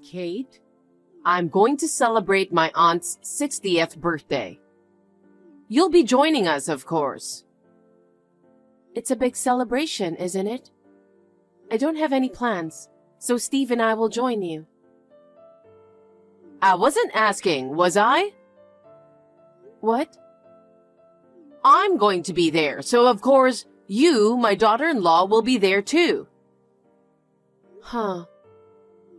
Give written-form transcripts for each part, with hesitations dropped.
Kate, I'm going to celebrate my aunt's 60th birthday. You'll be joining us, of course. It's a big celebration, isn't it? I don't have any plans, so Steve and I will join you. I wasn't asking, was I? What? I'm going to be there, so of course, you, my daughter-in-law, will be there too. Huh.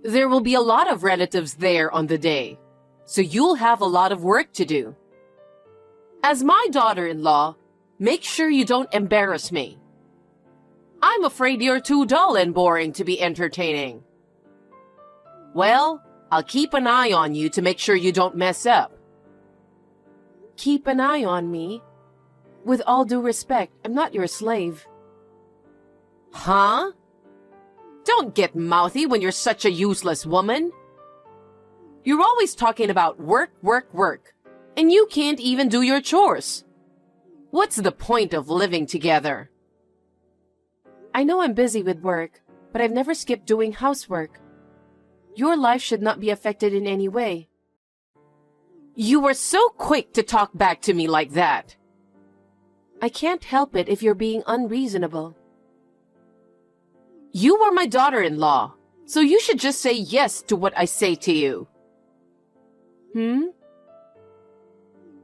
There will be a lot of relatives there on the day, so you'll have a lot of work to do. As my daughter-in-law, make sure you don't embarrass me. I'm afraid you're too dull and boring to be entertaining. Well, I'll keep an eye on you to make sure you don't mess up. Keep an eye on me? With all due respect, I'm not your slave. Huh? Don't get mouthy when you're such a useless woman. You're always talking about work, work, work, and you can't even do your chores. What's the point of living together? I know I'm busy with work, but I've never skipped doing housework. Your life should not be affected in any way. You were so quick to talk back to me like that. I can't help it if you're being unreasonable. You are my daughter-in-law, so you should just say yes to what I say to you.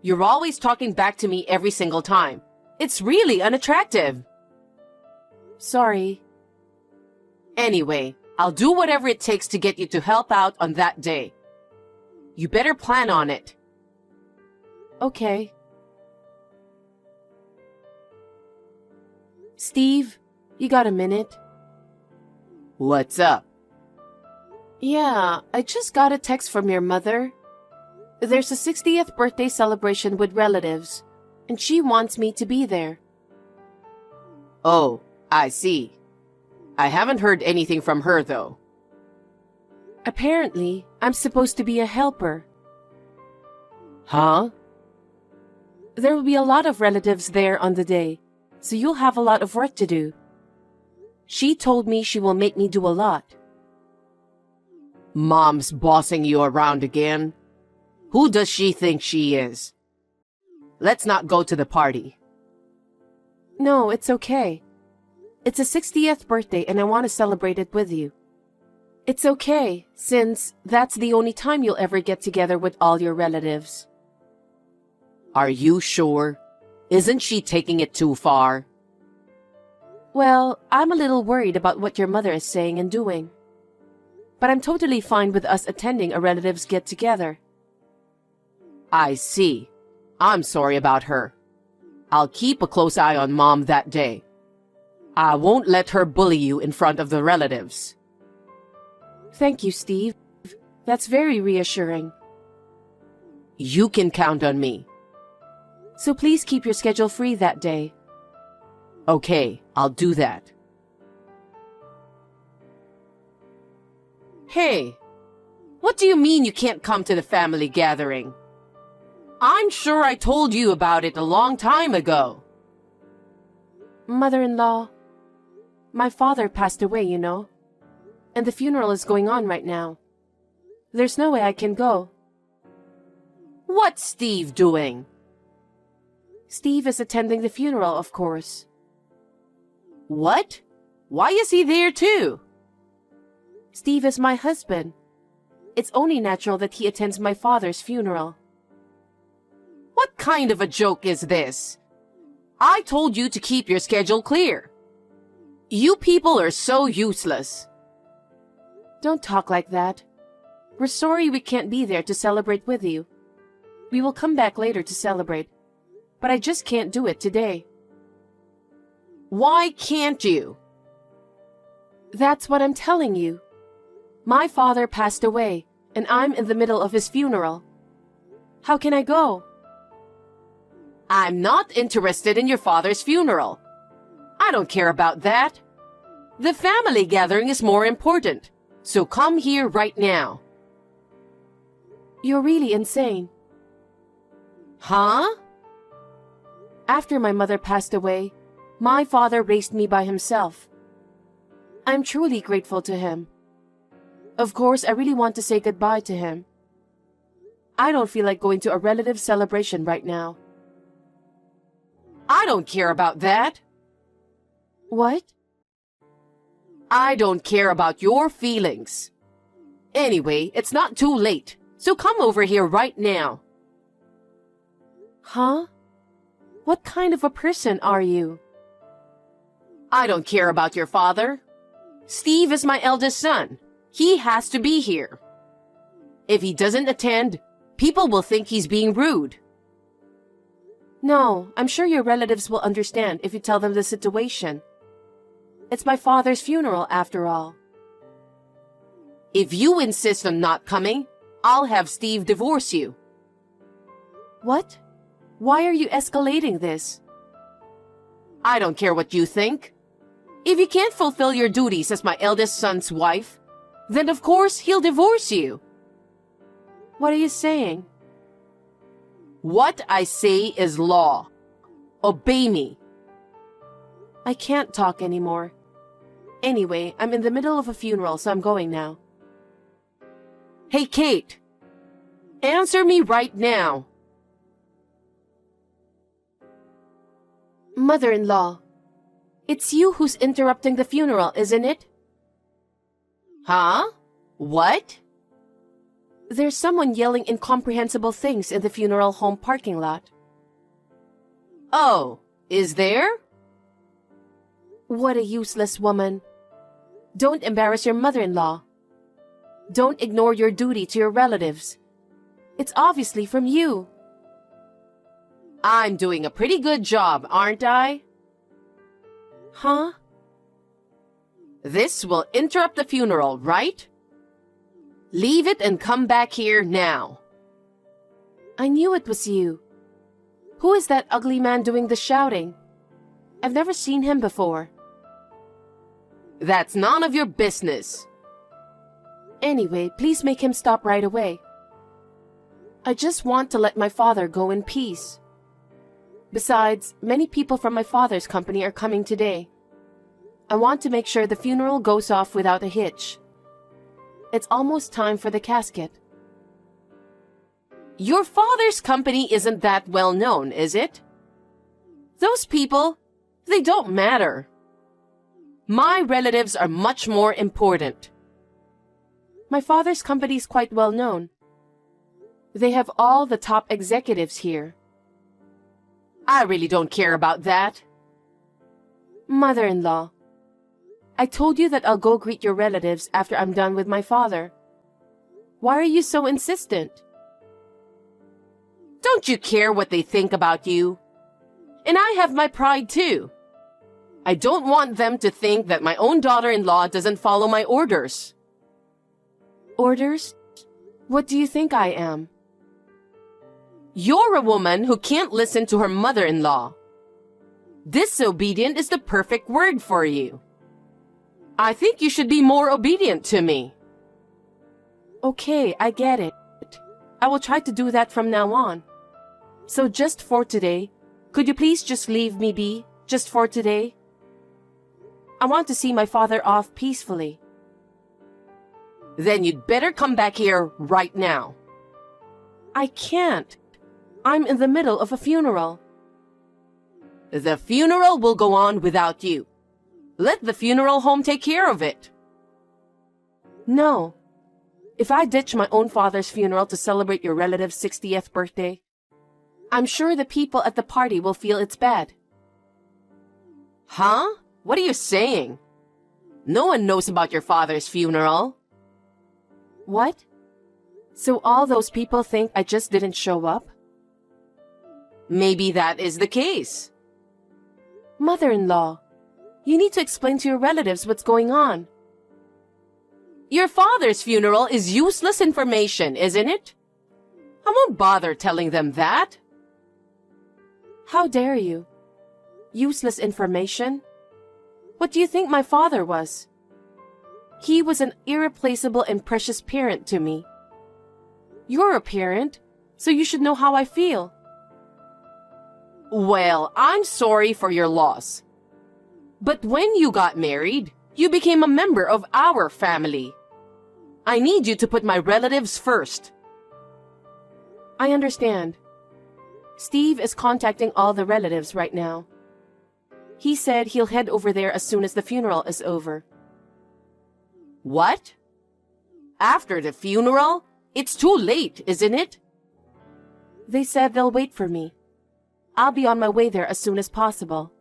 You're always talking back to me every single time. It's really unattractive. Sorry. Anyway, I'll do whatever it takes to get you to help out on that day. You better plan on it. Okay. Steve, you got a minute? What's up? Yeah, I just got a text from your mother. There's a 60th birthday celebration with relatives, and she wants me to be there. Oh, I see. I haven't heard anything from her, though. Apparently, I'm supposed to be a helper. Huh? There will be a lot of relatives there on the day, so you'll have a lot of work to do. She told me she will make me do a lot. Mom's bossing you around again? Who does she think she is? Let's not go to the party. No, it's okay. It's a 60th birthday and I want to celebrate it with you. It's okay, since that's the only time you'll ever get together with all your relatives. Are you sure? Isn't she taking it too far? Well, I'm a little worried about what your mother is saying and doing. But I'm totally fine with us attending a relative's get-together. I see. I'm sorry about her. I'll keep a close eye on Mom that day. I won't let her bully you in front of the relatives. Thank you, Steve. That's very reassuring. You can count on me. So please keep your schedule free that day. Okay, I'll do that. Hey, what do you mean you can't come to the family gathering? I'm sure I told you about it a long time ago. Mother-in-law, my father passed away, you know, and the funeral is going on right now. There's no way I can go. What's Steve doing? Steve is attending the funeral, of course. What? Why is he there too? Steve is my husband. It's only natural that he attends my father's funeral. What kind of a joke is this? I told you to keep your schedule clear. You people are so useless. Don't talk like that. We're sorry we can't be there to celebrate with you. We will come back later to celebrate, but I just can't do it today. Why can't you? That's what I'm telling you. My father passed away, and I'm in the middle of his funeral. How can I go? I'm not interested in your father's funeral. I don't care about that. The family gathering is more important, so come here right now. You're really insane. Huh? After my mother passed away, my father raised me by himself. I'm truly grateful to him. Of course, I really want to say goodbye to him. I don't feel like going to a relative celebration right now. I don't care about that. What? I don't care about your feelings. Anyway, it's not too late, so come over here right now. Huh? What kind of a person are you? I don't care about your father. Steve is my eldest son. He has to be here. If he doesn't attend, people will think he's being rude. No, I'm sure your relatives will understand if you tell them the situation. It's my father's funeral after all. If you insist on not coming, I'll have Steve divorce you. What? Why are you escalating this? I don't care what you think. If you can't fulfill your duties as my eldest son's wife, then of course he'll divorce you. What are you saying? What I say is law. Obey me. I can't talk anymore. Anyway, I'm in the middle of a funeral, so I'm going now. Hey, Kate. Answer me right now. Mother-in-law, it's you who's interrupting the funeral, isn't it? Huh? What? There's someone yelling incomprehensible things in the funeral home parking lot. Oh, is there? What a useless woman. Don't embarrass your mother-in-law. Don't ignore your duty to your relatives. It's obviously from you. I'm doing a pretty good job, aren't I? Huh? This will interrupt the funeral, right? Leave it and come back here now. I knew it was you. Who is that ugly man doing the shouting? I've never seen him before. That's none of your business. Anyway, please make him stop right away. I just want to let my father go in peace. Besides, many people from my father's company are coming today. I want to make sure the funeral goes off without a hitch. It's almost time for the casket. Your father's company isn't that well known, is it? Those people, they don't matter. My relatives are much more important. My father's company is quite well known. They have all the top executives here. I really don't care about that. Mother-in-law, I told you that I'll go greet your relatives after I'm done with my father. Why are you so insistent? Don't you care what they think about you? And I have my pride too. I don't want them to think that my own daughter-in-law doesn't follow my orders. Orders? What do you think I am? You're a woman who can't listen to her mother-in-law. Disobedient is the perfect word for you. I think you should be more obedient to me. Okay, I get it. I will try to do that from now on. So just for today, could you please just leave me be, just for today? I want to see my father off peacefully. Then you'd better come back here right now. I can't. I'm in the middle of a funeral. The funeral will go on without you. Let the funeral home take care of it. No. If I ditch my own father's funeral to celebrate your relative's 60th birthday, I'm sure the people at the party will feel it's bad. Huh? What are you saying? No one knows about your father's funeral. What? So all those people think I just didn't show up? Maybe that is the case. Mother-in-law, you need to explain to your relatives what's going on. Your father's funeral is useless information, isn't it? I won't bother telling them that. How dare you? Useless information? What do you think my father was? He was an irreplaceable and precious parent to me. You're a parent, so you should know how I feel. Well, I'm sorry for your loss. But when you got married, you became a member of our family. I need you to put my relatives first. I understand. Steve is contacting all the relatives right now. He said he'll head over there as soon as the funeral is over. What? After the funeral? It's too late, isn't it? They said they'll wait for me. I'll be on my way there as soon as possible.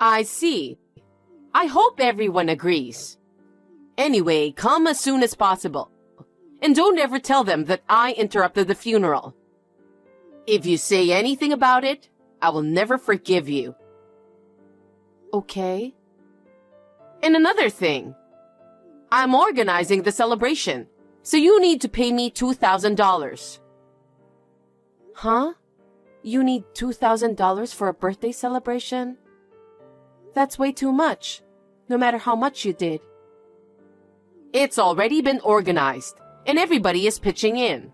I see. I hope everyone agrees. Anyway, come as soon as possible. And don't ever tell them that I interrupted the funeral. If you say anything about it, I will never forgive you. Okay. And another thing. I'm organizing the celebration, so you need to pay me $2,000. Huh? You need $2,000 for a birthday celebration? That's way too much, no matter how much you did. It's already been organized, and everybody is pitching in.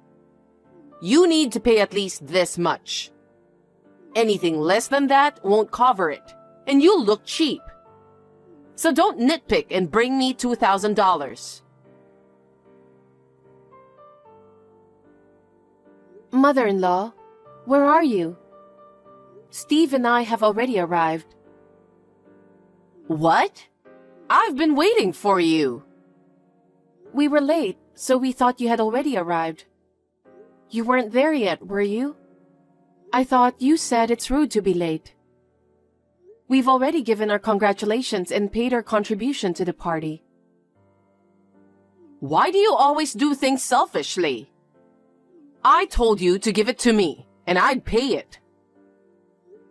You need to pay at least this much. Anything less than that won't cover it, and you'll look cheap. So don't nitpick and bring me $2,000. Mother-in-law, where are you? Steve and I have already arrived. What? I've been waiting for you. We were late, so we thought you had already arrived. You weren't there yet, were you? I thought you said it's rude to be late. We've already given our congratulations and paid our contribution to the party. Why do you always do things selfishly? I told you to give it to me, and I'd pay it.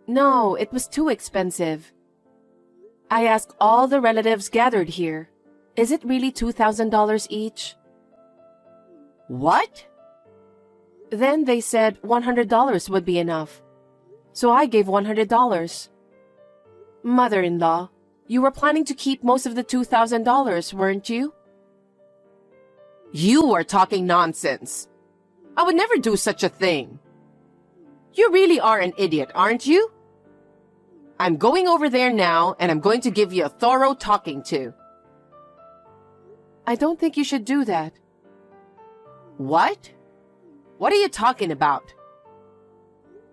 No, it was too expensive. I asked all the relatives gathered here. Is it really $2,000 each? What? Then they said $100 would be enough. So I gave $100. Mother-in-law, you were planning to keep most of the $2,000, weren't you? You are talking nonsense. I would never do such a thing. You really are an idiot, aren't you? I'm going over there now, and I'm going to give you a thorough talking to. I don't think you should do that. What? What are you talking about?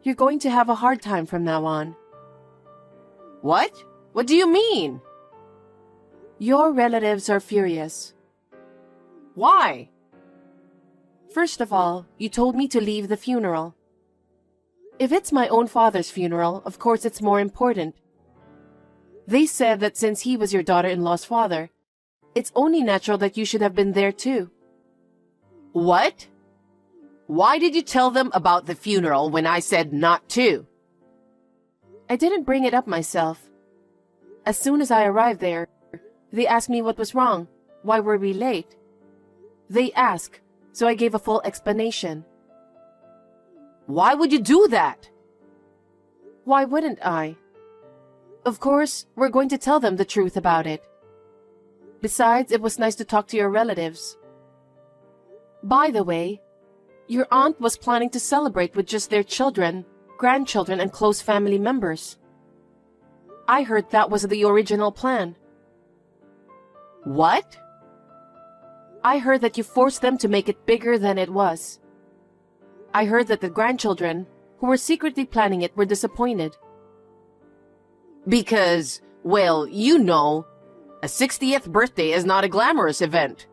You're going to have a hard time from now on. What? What do you mean? Your relatives are furious. Why? First of all, you told me to leave the funeral. If it's my own father's funeral, of course it's more important. They said that since he was your daughter-in-law's father, it's only natural that you should have been there too. What? Why did you tell them about the funeral when I said not to? I didn't bring it up myself. As soon as I arrived there, they asked me what was wrong. Why were we late? They asked, so I gave a full explanation. Why would you do that? Why wouldn't I? Of course, we're going to tell them the truth about it. Besides, it was nice to talk to your relatives. By the way, your aunt was planning to celebrate with just their children, grandchildren, and close family members. I heard that was the original plan. What? I heard that you forced them to make it bigger than it was. I heard that the grandchildren, who were secretly planning it, were disappointed. Because, well, you know, a 60th birthday is not a glamorous event.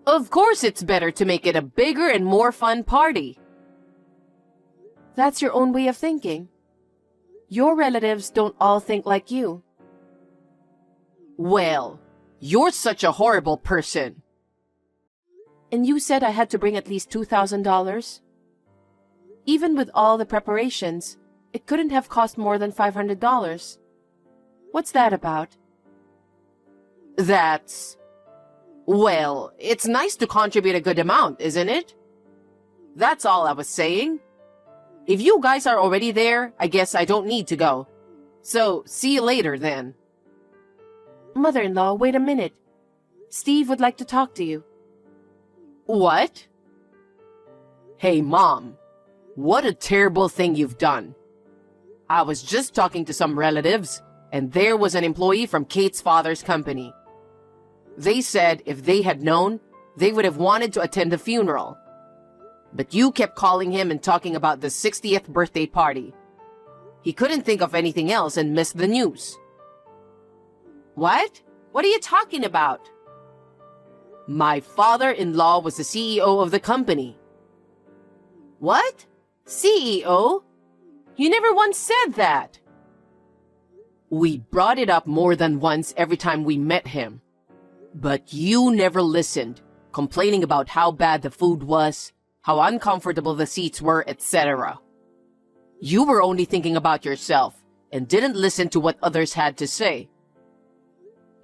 Of course it's better to make it a bigger and more fun party. That's your own way of thinking. Your relatives don't all think like you. Well, you're such a horrible person. And you said I had to bring at least $2,000? Even with all the preparations, it couldn't have cost more than $500. What's that about? That's... Well, it's nice to contribute a good amount, isn't it? That's all I was saying. If you guys are already there, I guess I don't need to go. So, see you later then. Mother-in-law, wait a minute. Steve would like to talk to you. What? Hey, Mom. What a terrible thing you've done. I was just talking to some relatives, and there was an employee from Kate's father's company. They said if they had known, they would have wanted to attend the funeral. But you kept calling him and talking about the 60th birthday party. He couldn't think of anything else and missed the news. What? What are you talking about? My father-in-law was the CEO of the company. What? CEO? You never once said that. We brought it up more than once every time we met him. But you never listened, complaining about how bad the food was, how uncomfortable the seats were, etc. You were only thinking about yourself and didn't listen to what others had to say.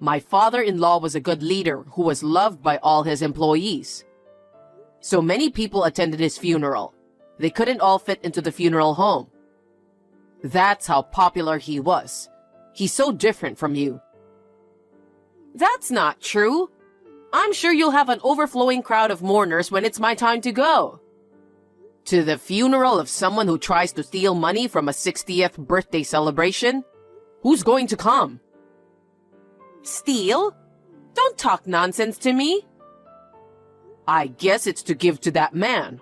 My father-in-law was a good leader who was loved by all his employees. So many people attended his funeral. They couldn't all fit into the funeral home. That's how popular he was. He's so different from you. That's not true. I'm sure you'll have an overflowing crowd of mourners when it's my time to go. To the funeral of someone who tries to steal money from a 60th birthday celebration? Who's going to come? Steal? Don't talk nonsense to me. I guess it's to give to that man.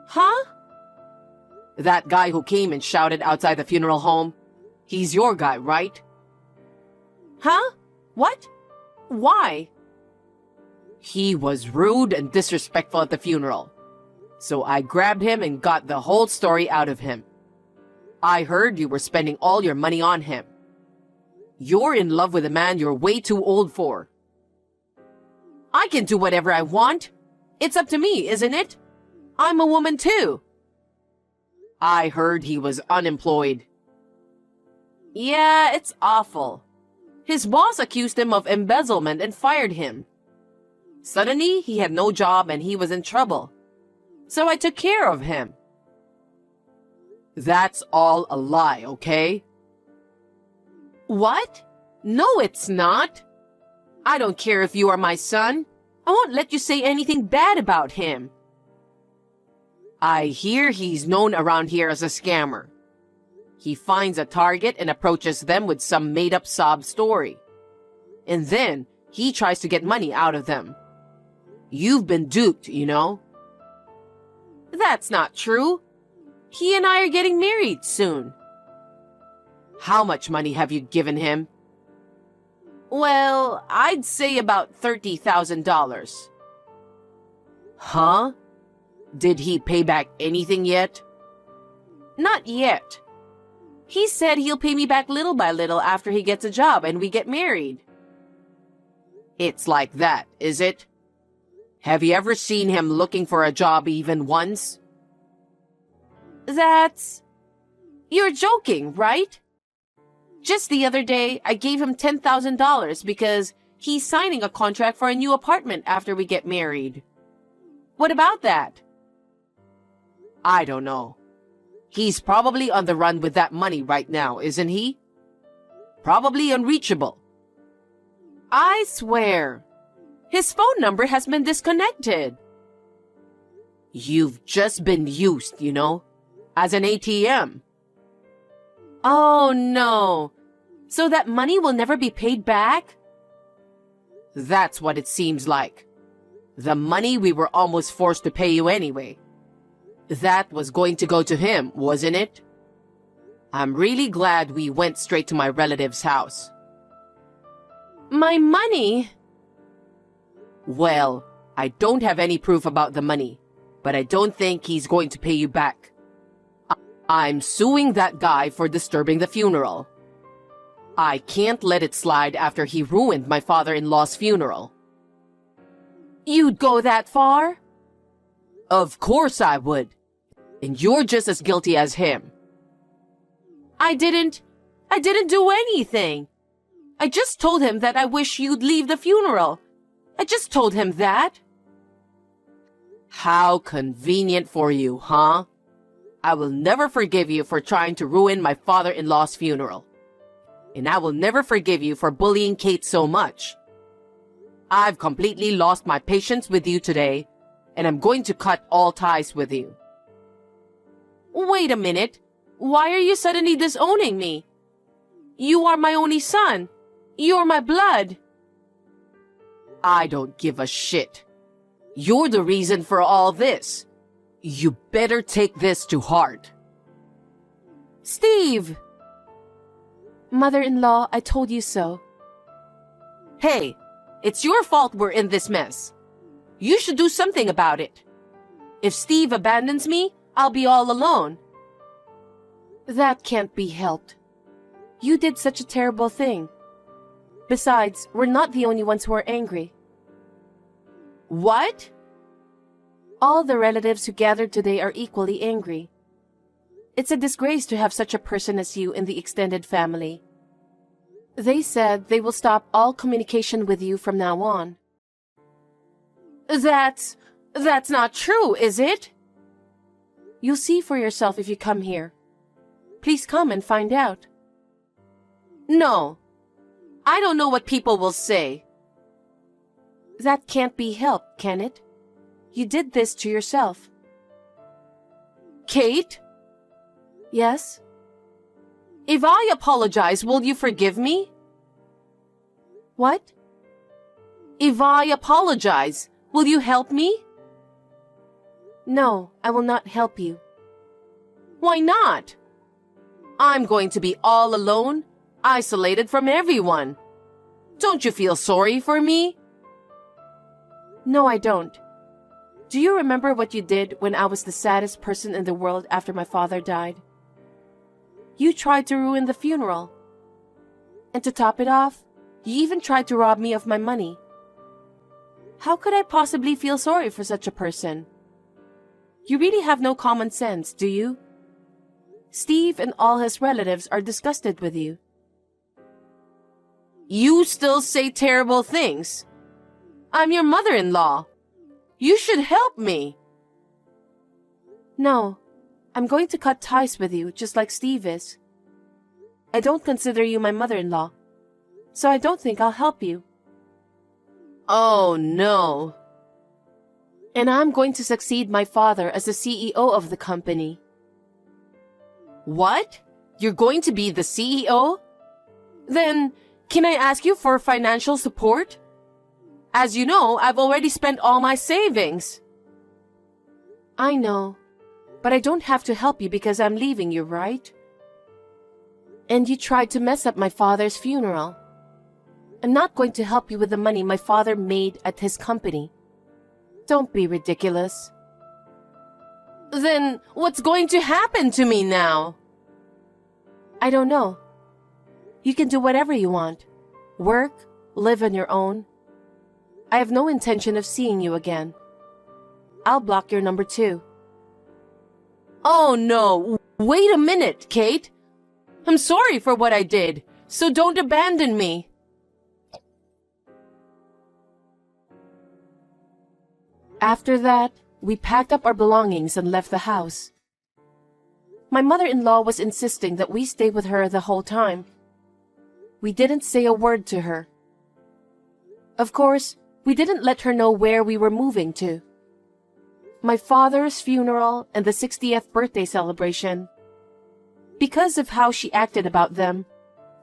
Huh? That guy who came and shouted outside the funeral home. He's your guy, right? Huh? What? Why? He was rude and disrespectful at the funeral. So I grabbed him and got the whole story out of him. I heard you were spending all your money on him. You're in love with a man you're way too old for. I can do whatever I want. It's up to me, isn't it? I'm a woman too. I heard he was unemployed. Yeah, it's awful. His boss accused him of embezzlement and fired him. Suddenly, he had no job and he was in trouble. So I took care of him. That's all a lie, okay? What? No, it's not. I don't care if you are my son. I won't let you say anything bad about him. I hear he's known around here as a scammer. He finds a target and approaches them with some made-up sob story. And then he tries to get money out of them. You've been duped, you know? That's not true. He and I are getting married soon. How much money have you given him? Well, I'd say about $30,000. Huh? Did he pay back anything yet? Not yet. He said he'll pay me back little by little after he gets a job and we get married. It's like that, is it? Have you ever seen him looking for a job even once? You're joking, right? Just the other day, I gave him $10,000 because he's signing a contract for a new apartment after we get married. What about that? I don't know. He's probably on the run with that money right now, isn't he? Probably unreachable. I swear. His phone number has been disconnected. You've just been used, you know, as an ATM. Oh no. So that money will never be paid back? That's what it seems like. The money we were almost forced to pay you anyway. That was going to go to him, wasn't it? I'm really glad we went straight to my relative's house. My money? Well, I don't have any proof about the money, but I don't think he's going to pay you back. I'm suing that guy for disturbing the funeral. I can't let it slide after he ruined my father-in-law's funeral. You'd go that far? Of course I would. And you're just as guilty as him. I didn't do anything. I just told him that I wish you'd leave the funeral. I just told him that. How convenient for you, huh? I will never forgive you for trying to ruin my father-in-law's funeral. And I will never forgive you for bullying Kate so much. I've completely lost my patience with you today, and I'm going to cut all ties with you. Wait a minute. Why are you suddenly disowning me? You are my only son. You're my blood. I don't give a shit. You're the reason for all this. You better take this to heart. Steve! Mother-in-law, I told you so. Hey, it's your fault we're in this mess. You should do something about it. If Steve abandons me, I'll be all alone. That can't be helped. You did such a terrible thing. Besides, we're not the only ones who are angry. What? All the relatives who gathered today are equally angry. It's a disgrace to have such a person as you in the extended family. They said they will stop all communication with you from now on. That's not true, is it? You'll see for yourself if you come here. Please come and find out. No. I don't know what people will say. That can't be helped, can it? You did this to yourself. Kate? Yes? If I apologize, will you forgive me? What? If I apologize, will you help me? No, I will not help you. Why not? I'm going to be all alone, isolated from everyone. Don't you feel sorry for me? No, I don't. Do you remember what you did when I was the saddest person in the world after my father died? You tried to ruin the funeral. And to top it off, you even tried to rob me of my money. How could I possibly feel sorry for such a person? You really have no common sense, do you? Steve and all his relatives are disgusted with you. You still say terrible things. I'm your mother-in-law. You should help me. No, I'm going to cut ties with you just like Steve is. I don't consider you my mother-in-law, so I don't think I'll help you. Oh, no. And I'm going to succeed my father as the CEO of the company. What? You're going to be the CEO? Then, can I ask you for financial support? As you know, I've already spent all my savings. I know, but I don't have to help you because I'm leaving you, right? And you tried to mess up my father's funeral. I'm not going to help you with the money my father made at his company. Don't be ridiculous. Then, what's going to happen to me now? I don't know. You can do whatever you want. Work, live on your own. I have no intention of seeing you again. I'll block your number too. Oh no, wait a minute, Kate. I'm sorry for what I did, so don't abandon me. After that, we packed up our belongings and left the house. My mother-in-law was insisting that we stay with her the whole time. We didn't say a word to her. Of course, we didn't let her know where we were moving to. My father's funeral and the 60th birthday celebration. Because of how she acted about them,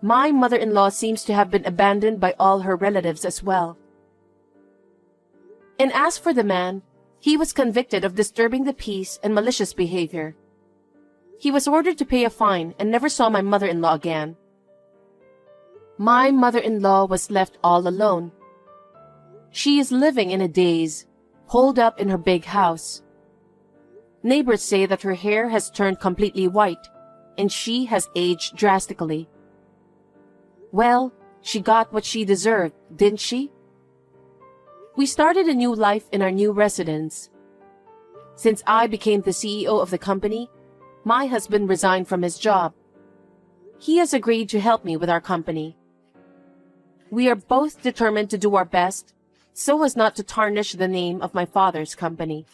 my mother-in-law seems to have been abandoned by all her relatives as well. And as for the man, he was convicted of disturbing the peace and malicious behavior. He was ordered to pay a fine and never saw my mother-in-law again. My mother-in-law was left all alone. She is living in a daze, holed up in her big house. Neighbors say that her hair has turned completely white, and she has aged drastically. Well, she got what she deserved, didn't she? We started a new life in our new residence. Since I became the CEO of the company, my husband resigned from his job. He has agreed to help me with our company. We are both determined to do our best so as not to tarnish the name of my father's company.